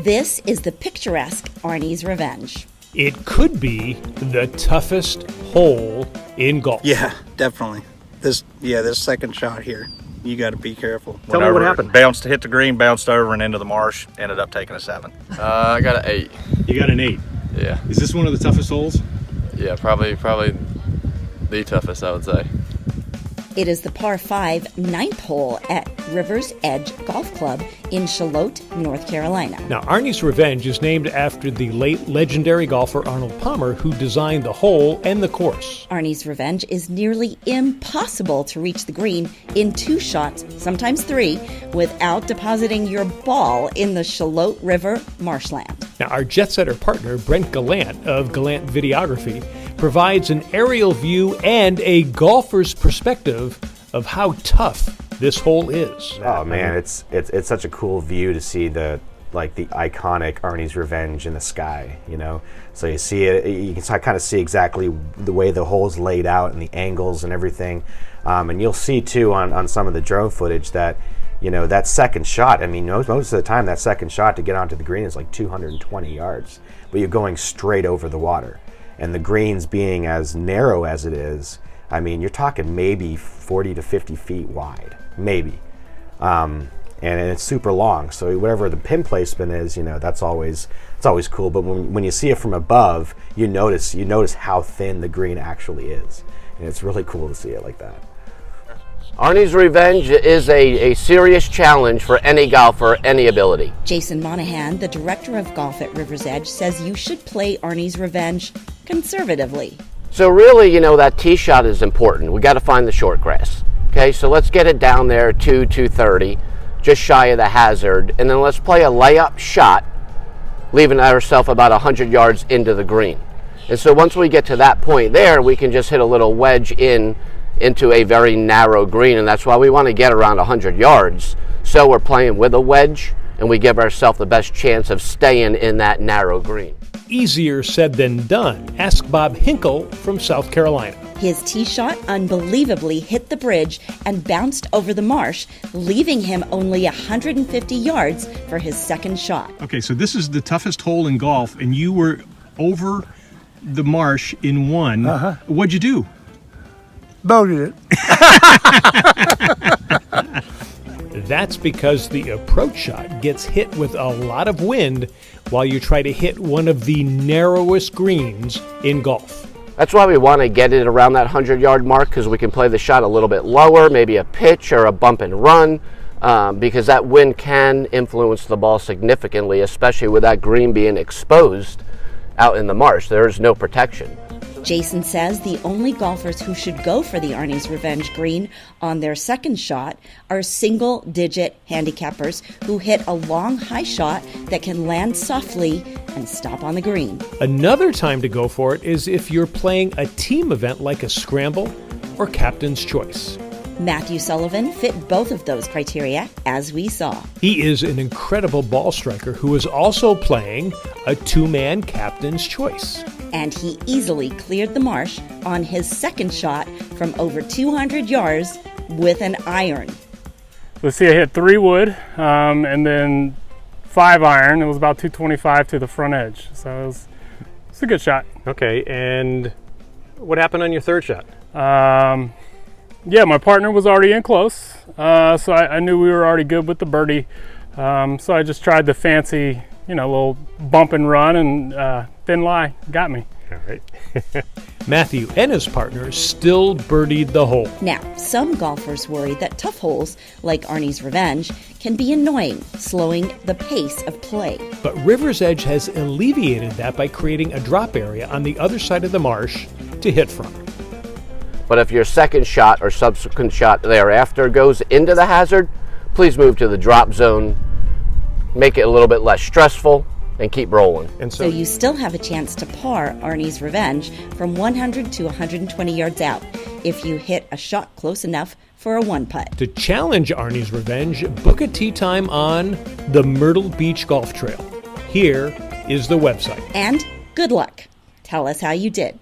This is the picturesque Arnie's Revenge. It could be the toughest hole in golf. Yeah, definitely. This second shot here, you got to be careful. Tell me what happened. Hit the green, bounced over and into the marsh, ended up taking a 7. I got an 8. You got an 8. Yeah. Is this one of the toughest holes? Yeah, probably the toughest, I would say. It is the par 5 9th hole at River's Edge Golf Club in Shallotte, North Carolina. Now, Arnie's Revenge is named after the late legendary golfer Arnold Palmer, who designed the hole and the course. Arnie's Revenge is nearly impossible to reach the green in 2 shots, sometimes 3, without depositing your ball in the Shallotte River marshland. Now, our jet setter partner, Brent Gallant of Gallant Videography, provides an aerial view and a golfer's perspective of how tough this hole is. Oh man, it's such a cool view to see the iconic Arnie's Revenge in the sky, you know. So you see it, you can kind of see exactly the way the hole's laid out and the angles and everything. And you'll see too on some of the drone footage that, you know, that second shot, I mean, most of the time that second shot to get onto the green is like 220 yards, but you're going straight over the water. And the greens being as narrow as it is, I mean, you're talking maybe 40 to 50 feet wide, maybe. And it's super long, so whatever the pin placement is, you know, it's always cool. But when you see it from above, you notice how thin the green actually is, and it's really cool to see it like that. Arnie's Revenge is a serious challenge for any golfer, any ability. Jason Monahan, the director of golf at River's Edge, says you should play Arnie's Revenge conservatively. So really, you know, that tee shot is important. We got to find the short grass. Okay, so let's get it down there 230, just shy of the hazard, and then let's play a layup shot, leaving ourselves about 100 yards into the green. And so once we get to that point there, we can just hit a little wedge into a very narrow green, and that's why we want to get around 100 yards. So we're playing with a wedge, and we give ourselves the best chance of staying in that narrow green. Easier said than done. Ask Bob Hinkle from South Carolina. His tee shot unbelievably hit the bridge and bounced over the marsh, leaving him only 150 yards for his second shot. Okay, so this is the toughest hole in golf, and you were over the marsh in one. What'd you do? Boated it. That's because the approach shot gets hit with a lot of wind while you try to hit one of the narrowest greens in golf. That's why we want to get it around that 100-yard mark, because we can play the shot a little bit lower, maybe a pitch or a bump and run, because that wind can influence the ball significantly, especially with that green being exposed out in the marsh. There is no protection. Jason says the only golfers who should go for the Arnie's Revenge green on their second shot are single-digit handicappers who hit a long high shot that can land softly and stop on the green. Another time to go for it is if you're playing a team event like a scramble or captain's choice. Matthew Sullivan fit both of those criteria, as we saw. He is an incredible ball striker who is also playing a 2-man captain's choice. And he easily cleared the marsh on his second shot from over 200 yards with an iron. Let's see, I hit 3 wood and then 5 iron. It was about 225 to the front edge. So it's a good shot. Okay, and what happened on your third shot? Yeah, my partner was already in close, so I knew we were already good with the birdie. So I just tried the fancy, little bump and run, and thin lie got me. All right. Matthew and his partner still birdied the hole. Now, some golfers worry that tough holes, like Arnie's Revenge, can be annoying, slowing the pace of play. But River's Edge has alleviated that by creating a drop area on the other side of the marsh to hit from. But if your second shot or subsequent shot thereafter goes into the hazard, please move to the drop zone, make it a little bit less stressful, and keep rolling. And so you still have a chance to par Arnie's Revenge from 100 to 120 yards out if you hit a shot close enough for a 1-putt. To challenge Arnie's Revenge, book a tee time on the Myrtle Beach Golf Trail. Here is the website. And good luck. Tell us how you did.